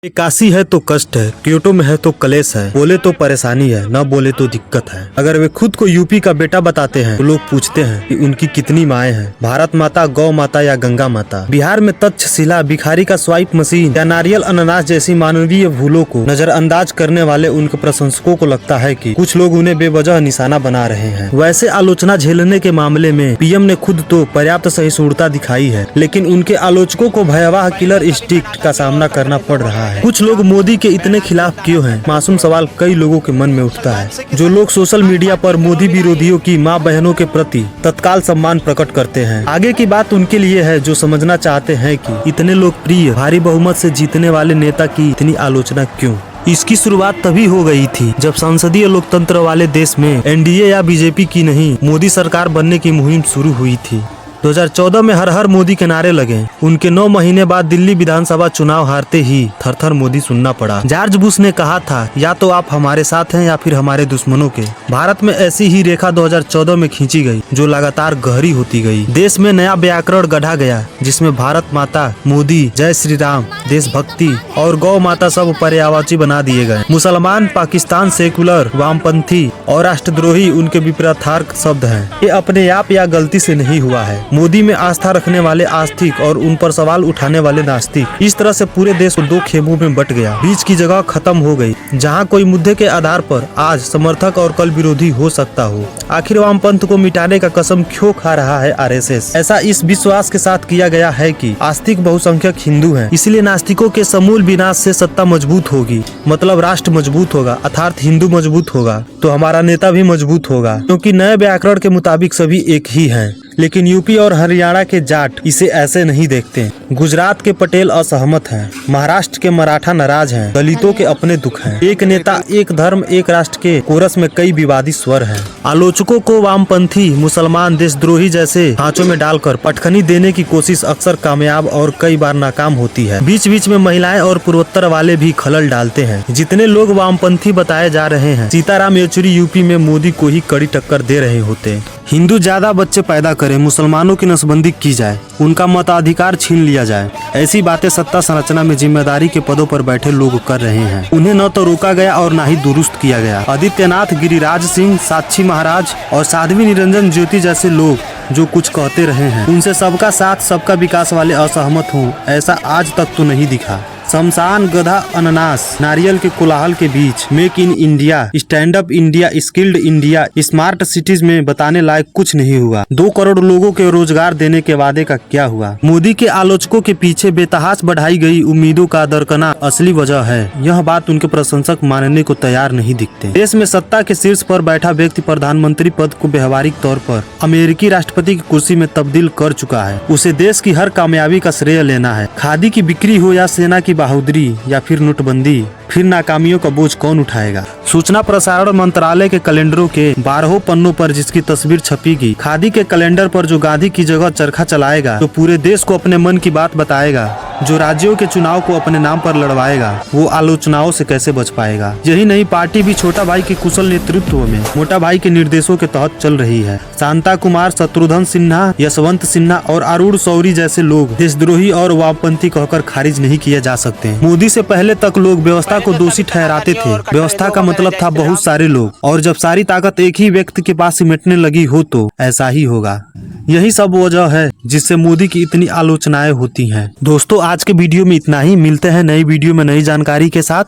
काशी है तो कष्ट है, क्योटो में है तो कलेश है, बोले तो परेशानी है, न बोले तो दिक्कत है। अगर वे खुद को यूपी का बेटा बताते हैं तो लोग पूछते हैं कि उनकी कितनी माएँ हैं, भारत माता, गौ माता या गंगा माता। बिहार में तक्षशिला, भिखारी का स्वाइप मशीन या नारियल अनानास जैसी मानवीय भूलों को नजरअंदाज करने वाले उनके प्रशंसकों को लगता है कि कुछ लोग उन्हें बेवजह निशाना बना रहे हैं। वैसे आलोचना झेलने के मामले में पीएम ने खुद तो पर्याप्त सहिष्णुता दिखाई है, लेकिन उनके आलोचकों को भयावह किलर इंस्टिंक्ट का सामना करना पड़ रहा है। कुछ लोग मोदी के इतने खिलाफ क्यों हैं? मासूम सवाल कई लोगों के मन में उठता है। जो लोग सोशल मीडिया पर मोदी विरोधियों की माँ बहनों के प्रति तत्काल सम्मान प्रकट करते हैं। आगे की बात उनके लिए है जो समझना चाहते हैं कि इतने लोकप्रिय भारी बहुमत से जीतने वाले नेता की इतनी आलोचना क्यों। इसकी शुरुआत तभी हो गई थी जब संसदीय लोकतंत्र वाले देश में एनडीए या बीजेपी की नहीं, मोदी सरकार बनने की मुहिम शुरू हुई थी। 2014 में हर हर मोदी के नारे लगे। उनके 9 महीने बाद दिल्ली विधानसभा चुनाव हारते ही थर थर मोदी सुनना पड़ा। जॉर्ज बुश ने कहा था, या तो आप हमारे साथ हैं या फिर हमारे दुश्मनों के। भारत में ऐसी ही रेखा 2014 में खींची गई जो लगातार गहरी होती गई। देश में नया व्याकरण गढ़ा गया जिसमें भारत माता, मोदी, जय श्री राम, देशभक्ति और गौ माता सब पर्यायवाची बना दिए गए। मुसलमान, पाकिस्तान, सेकुलर, वामपंथी और राष्ट्रद्रोही उनके विपरीतार्थ शब्द हैं। ये अपने आप या गलती से नहीं हुआ है। मोदी में आस्था रखने वाले आस्तिक और उन पर सवाल उठाने वाले नास्तिक। इस तरह से पूरे देश को 2 खेमों में बट गया। बीच की जगह खत्म हो गई, जहां कोई मुद्दे के आधार पर आज समर्थक और कल विरोधी हो सकता हो। आखिर वामपंथ को मिटाने का कसम क्यों खा रहा है आरएसएस? ऐसा इस विश्वास के साथ किया गया है कि आस्तिक बहुसंख्यक हिंदू हैं, इसलिए नास्तिकों के समूल विनाश से सत्ता मजबूत होगी, मतलब राष्ट्र मजबूत होगा, अर्थात हिंदू मजबूत होगा तो हमारा नेता भी मजबूत होगा, क्योंकि नए व्याकरण के मुताबिक सभी एक ही हैं। लेकिन यूपी और हरियाणा के जाट इसे ऐसे नहीं देखते। गुजरात के पटेल असहमत हैं, महाराष्ट्र के मराठा नाराज हैं, दलितों के अपने दुख हैं। एक नेता, एक धर्म, एक राष्ट्र के कोरस में कई विवादी स्वर हैं। आलोचकों को वामपंथी, मुसलमान, देशद्रोही जैसे ढांचों में डालकर पटखनी देने की कोशिश अक्सर कामयाब और कई बार नाकाम होती है। बीच बीच में महिलाएं और पूर्वोत्तर वाले भी खलल डालते हैं। जितने लोग वामपंथी बताए जा रहे हैं, सीताराम येचुरी यूपी में मोदी को ही कड़ी टक्कर दे रहे होते। हिंदू ज्यादा बच्चे पैदा करें, मुसलमानों की नसबंदी की जाए, उनका मताधिकार छीन लिया जाए, ऐसी बातें सत्ता संरचना में जिम्मेदारी के पदों पर बैठे लोग कर रहे हैं। उन्हें न तो रोका गया और न ही दुरुस्त किया गया। आदित्यनाथ, गिरिराज सिंह, साक्षी महाराज और साध्वी निरंजन ज्योति जैसे लोग जो कुछ कहते रहे हैं, उनसे सबका साथ, सबका विकास वाले असहमत हों, ऐसा आज तक तो नहीं दिखा। शमशान, गधा, अनानास, नारियल के कोलाहल के बीच make in India, stand up India, skilled India, smart cities में बताने लायक कुछ नहीं हुआ। 2 करोड़ लोगों के रोजगार देने के वादे का क्या हुआ? मोदी के आलोचकों के पीछे बेतहाश बढ़ाई गई उम्मीदों का दरकना असली वजह है। यह बात उनके प्रशंसक मानने को तैयार नहीं दिखते। देश में सत्ता के शीर्ष पर बैठा व्यक्ति प्रधानमंत्री पद को व्यवहारिक तौर पर अमेरिकी राष्ट्रपति की कुर्सी में तब्दील कर चुका है। उसे देश की हर कामयाबी का श्रेय लेना है। खादी की बिक्री हो या सेना की बहादुरी या फिर नोटबंदी, फिर नाकामियों का बोझ कौन उठाएगा? सूचना प्रसारण मंत्रालय के कैलेंडरों के 12 पन्नों पर जिसकी तस्वीर छपेगी, खादी के कैलेंडर पर जो गांधी की जगह चरखा चलाएगा, जो पूरे देश को अपने मन की बात बताएगा, जो राज्यों के चुनाव को अपने नाम पर लड़वाएगा, वो आलोचनाओं से कैसे बच पाएगा? यही नहीं, पार्टी भी छोटा भाई के कुशल नेतृत्व में मोटा भाई के निर्देशों के तहत चल रही है। शांता कुमार, शत्रुघ्न सिन्हा, यशवंत सिन्हा और अरुण शौरी जैसे लोग देशद्रोही और वामपंथी कहकर खारिज नहीं किए जा सकते। मोदी से पहले तक लोग व्यवस्था को दोषी ठहराते थे। व्यवस्था का मतलब था बहुत सारे लोग, और जब सारी ताकत एक ही व्यक्ति के पास सिमटने लगी हो तो ऐसा ही होगा। यही सब वजह है जिससे मोदी की इतनी आलोचनाएं होती हैं। दोस्तों, आज के वीडियो में इतना ही। मिलते हैं नई वीडियो में नई जानकारी के साथ।